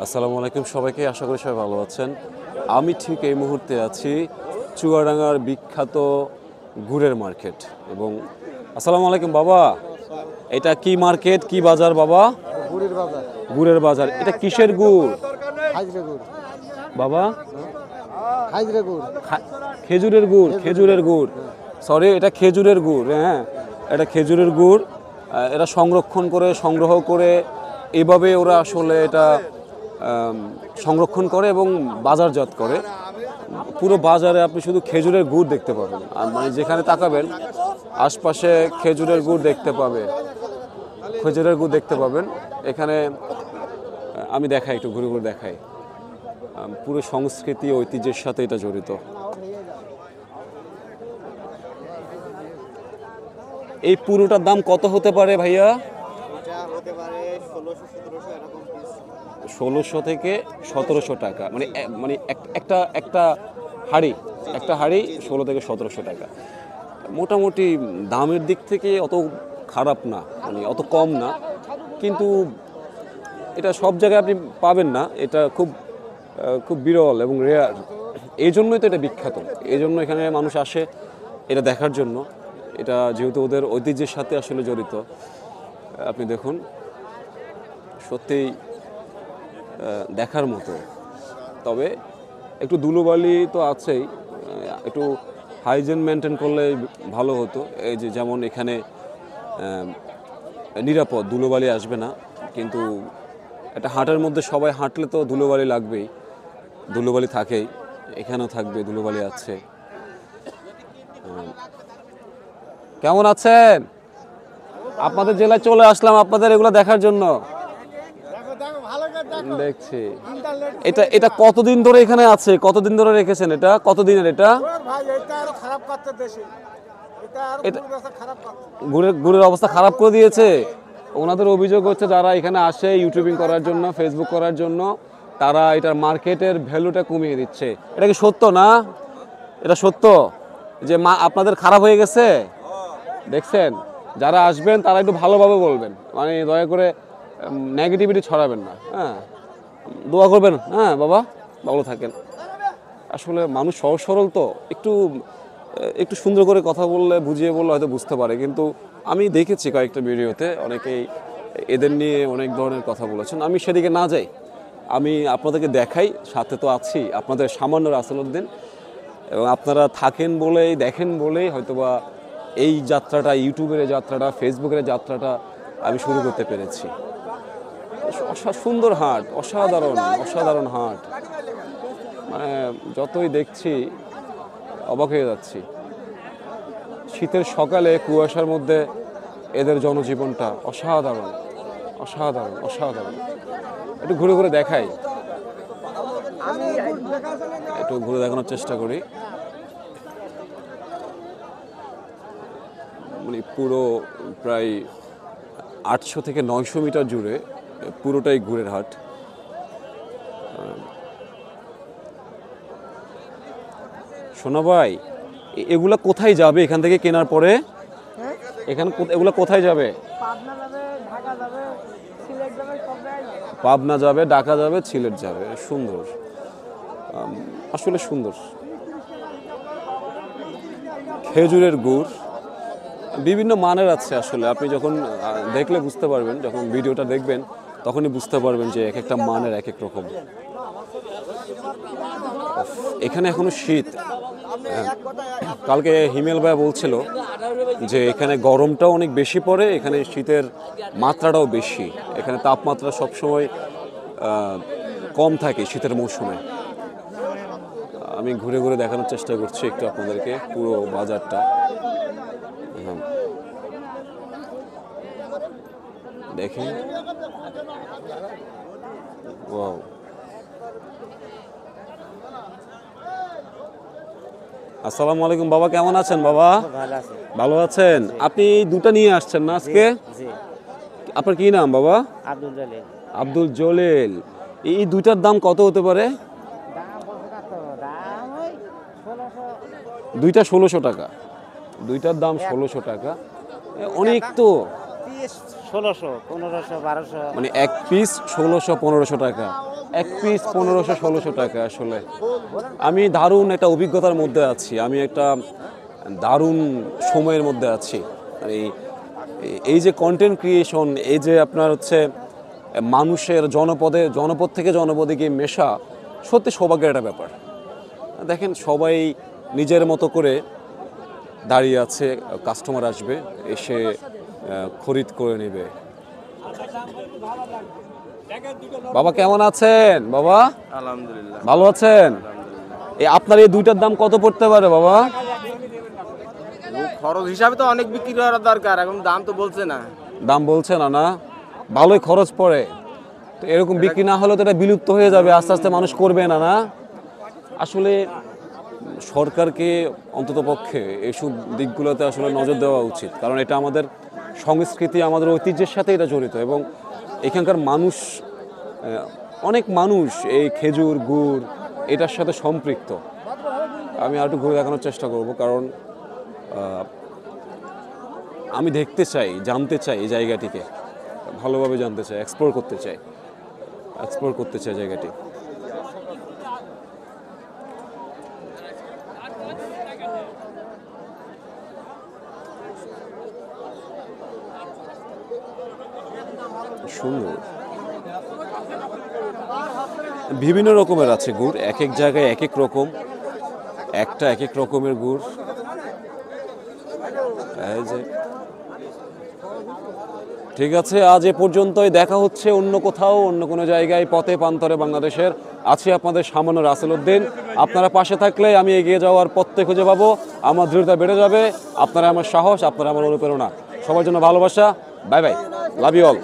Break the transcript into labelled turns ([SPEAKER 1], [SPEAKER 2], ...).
[SPEAKER 1] আসসালামু আলাইকুম সবাইকে, আশা করি সবাই ভালো আছেন। আমি ঠিক এই মুহূর্তে আছি চুয়াডাঙ্গার বিখ্যাত গুড়ের মার্কেট। এবং আসসালামু আলাইকুম বাবা, এটা কি মার্কেট, কি বাজার বাবা?
[SPEAKER 2] গুড়ের বাজার।
[SPEAKER 1] গুড়ের বাজার। এটা কিসের গুড়
[SPEAKER 2] হাজরা গুড়
[SPEAKER 1] বাবা?
[SPEAKER 2] হাজরা গুড়
[SPEAKER 1] খেজুরের গুড়, খেজুরের গুড়। সরি, এটা খেজুরের গুড়। হ্যাঁ, এটা খেজুরের গুড়। এরা সংরক্ষণ করে, সংগ্রহ করে এভাবে ওরা আসলে এটা সংরক্ষণ করে এবং বাজারজাত করে। পুরো বাজারে আপনি শুধু খেজুরের গুড় দেখতে পাবেন, আর মানে যেখানে তাকাবেন আশপাশে খেজুরের গুড় দেখতে পাবে, খেজুরের গুড় দেখতে পাবেন। এখানে আমি দেখাই, একটু ঘুরে ঘুরে দেখাই। পুরো সংস্কৃতি ঐতিহ্যের সাথে এটা জড়িত। এই পুরোটার দাম কত হতে পারে ভাইয়া? 1600 থেকে 1700 টাকা, মানে মানে একটা একটা হাড়ি, একটা হাড়ি 16 থেকে 1700 টাকা। মোটামুটি দামের দিক থেকে অত খারাপ না, মানে অত কম না, কিন্তু এটা সব জায়গায় আপনি পাবেন না। এটা খুব খুব বিরল এবং রেয়ার। এই জন্যই তো এটা বিখ্যাত, এই জন্য এখানে মানুষ আসে এটা দেখার জন্য। এটা যেহেতু ওদের ঐতিহ্যের সাথে আসলে জড়িত। আপনি দেখুন, সত্যিই দেখার মতো। তবে একটু ধুলোবালি তো আছেই, একটু হাইজিন মেনটেন করলে ভালো হতো। এই যে যেমন এখানে নিরাপদ, ধুলোবালি আসবে না, কিন্তু একটা হাটের মধ্যে সবাই হাঁটলে তো ধুলোবালি লাগবেই, ধুলোবালি থাকেই, এখানেও থাকবে, ধুলোবালি আছে। কেমন আছেন? আপনাদের জেলায় চলে আসলাম আপনাদের এগুলো দেখার জন্য। দেখছি এটা এটা কতদিন ধরে এখানে আছে, কতদিন ধরে রেখেছেন? এটা কতদিনের? এটা গুড়ের অবস্থা খারাপ করে দিয়েছে। ওনাদের অভিযোগ হচ্ছে যারা এখানে আসে ইউটিউবিং করার জন্য, ফেসবুক করার জন্য, তারা এটার মার্কেটের ভ্যালুটা কমিয়ে দিচ্ছে। এটা কি সত্য না? এটা সত্য যে আপনাদের খারাপ হয়ে গেছে? দেখছেন, যারা আসবেন তারা একটু ভালোভাবে বলবেন, মানে দয়া করে নেগেটিভিটি ছড়াবেন না। হ্যাঁ, দোয়া করবেন। হ্যাঁ বাবা, ভালো থাকেন। আসলে মানুষ সহজ সরল তো, একটু একটু সুন্দর করে কথা বললে, বুঝিয়ে বললে হয়তো বুঝতে পারে। কিন্তু আমি দেখেছি কয়েকটা ভিডিওতে অনেকেই এদের নিয়ে অনেক ধরনের কথা বলেছেন। আমি সেদিকে না যাই, আমি আপনাদেরকে দেখাই, সাথে তো আছি আপনাদের সামান্য রাসেল উদ্দিন। এবং আপনারা থাকেন বলেই, দেখেন বলেই হয়তোবা এই যাত্রাটা, ইউটিউবের যাত্রাটা, ফেসবুকের যাত্রাটা আমি শুরু করতে পেরেছি। সুন্দর হাট, অসাধারণ অসাধারণ হাট, মানে যতই দেখছি অবাক হয়ে যাচ্ছি। শীতের সকালে কুয়াশার মধ্যে এদের জনজীবনটা অসাধারণ অসাধারণ অসাধারণ। একটু ঘুরে ঘুরে দেখাই, একটু ঘুরে দেখানোর চেষ্টা করি। মানে পুরো প্রায় 800 থেকে 900 মিটার জুড়ে পুরোটাই গুড়ের হাট। সোনা ভাই, এগুলা কোথায় যাবে এখান থেকে কেনার পরে? এখানে এগুলা কোথায় যাবে? পাবনা যাবে, ঢাকা যাবে, সিলেট যাবে। সুন্দর, আসলে সুন্দর। খেজুরের গুড় বিভিন্ন মানের আছে আসলে, আপনি যখন দেখলে বুঝতে পারবেন, যখন ভিডিওটা দেখবেন তখনই বুঝতে পারবেন যে এক একটা মানের এক এক রকম। এখানে এখনো শীত। কালকে হিমেল ভাই বলছিল যে এখানে গরমটাও অনেক বেশি পড়ে, এখানে শীতের মাত্রাটাও বেশি, এখানে তাপমাত্রা সবসময় কম থাকে শীতের মৌসুমে। আমি ঘুরে ঘুরে দেখানোর চেষ্টা করছি একটু আপনাদেরকে পুরো বাজারটা। দেখেন, ওয়াও, আসসালামু আলাইকুম বাবা, কেমন আছেন বাবা? ভালো আছেন? আপনি দুটো নিয়ে আসছেন না আজকে? আপনার কি নাম বাবা?
[SPEAKER 2] আব্দুল জলিল।
[SPEAKER 1] আব্দুল জলিল। এই দুইটার দাম কত হতে পারে? দুইটা 1600 টাকা, দুইটার দাম 1600 টাকা। অনেক তো,
[SPEAKER 2] 1600, 1500, 1200।
[SPEAKER 1] মানে এক পিস 1600-1500 টাকা, এক পিস 1500-1600 টাকা। আসলে আমি দারুণ একটা অভিজ্ঞতার মধ্যে আছি, আমি একটা দারুণ সময়ের মধ্যে আছি। আর এই যে কন্টেন্ট ক্রিয়েশন, এই যে আপনার হচ্ছে মানুষের জনপদ থেকে জনপদে গিয়ে মেশা, সত্যি সৌভাগ্যের একটা ব্যাপার। দেখেন সবাই নিজের মতো করে দাঁড়িয়ে আছে, কাস্টমার আসবে, এসে খরিদ করে নেবে। বাবা কেমন আছেন? বাবা
[SPEAKER 3] আলহামদুলিল্লাহ।
[SPEAKER 1] ভালো আছেন? এই আপনার এই দুইটার দাম কত পড়তে পারে বাবা?
[SPEAKER 3] খরচ হিসাবে তো অনেক বিক্রি করার দরকার, এখন দাম তো বলছে না।
[SPEAKER 1] দাম বলছে না? না, ভালোই খরচ পড়ে। তো এরকম বিক্রি না হলে তো এটা বিলুপ্ত হয়ে যাবে, আস্তে আস্তে মানুষ করবে না। না, আসলে সরকারকে অন্ততপক্ষে এইসব দিকগুলোতে আসলে নজর দেওয়া উচিত, কারণ এটা আমাদের সংস্কৃতি, আমাদের ঐতিহ্যের সাথে এটা জড়িত, এবং এখানকার মানুষ, অনেক মানুষ এই খেজুর গুড় এটার সাথে সম্পৃক্ত। আমি আরেকটু ঘুরে দেখানোর চেষ্টা করব, কারণ আমি দেখতে চাই, জানতে চাই এই জায়গাটিকে, ভালোভাবে জানতে চাই, এক্সপ্লোর করতে চাই জায়গাটি। সুন্দর, বিভিন্ন রকমের আছে গুড়, এক এক জায়গায় এক এক রকম, একটা এক এক রকমের গুড়। এই যে, ঠিক আছে, আজ এ পর্যন্তই। দেখা হচ্ছে অন্য কোথাও, অন্য কোনো জায়গায়, পথে প্রান্তরে বাংলাদেশের। আছি আপনাদের সামান্য রাসেল উদ্দিন। আপনারা পাশে থাকলে আমি এগিয়ে যাওয়ার পথে খুঁজে পাবো, আমার দৃঢ়তা বেড়ে যাবে, আপনারা আমার সাহস, আপনারা আমার অনুপ্রেরণা। সবার জন্য ভালোবাসা। Bye bye, love you all.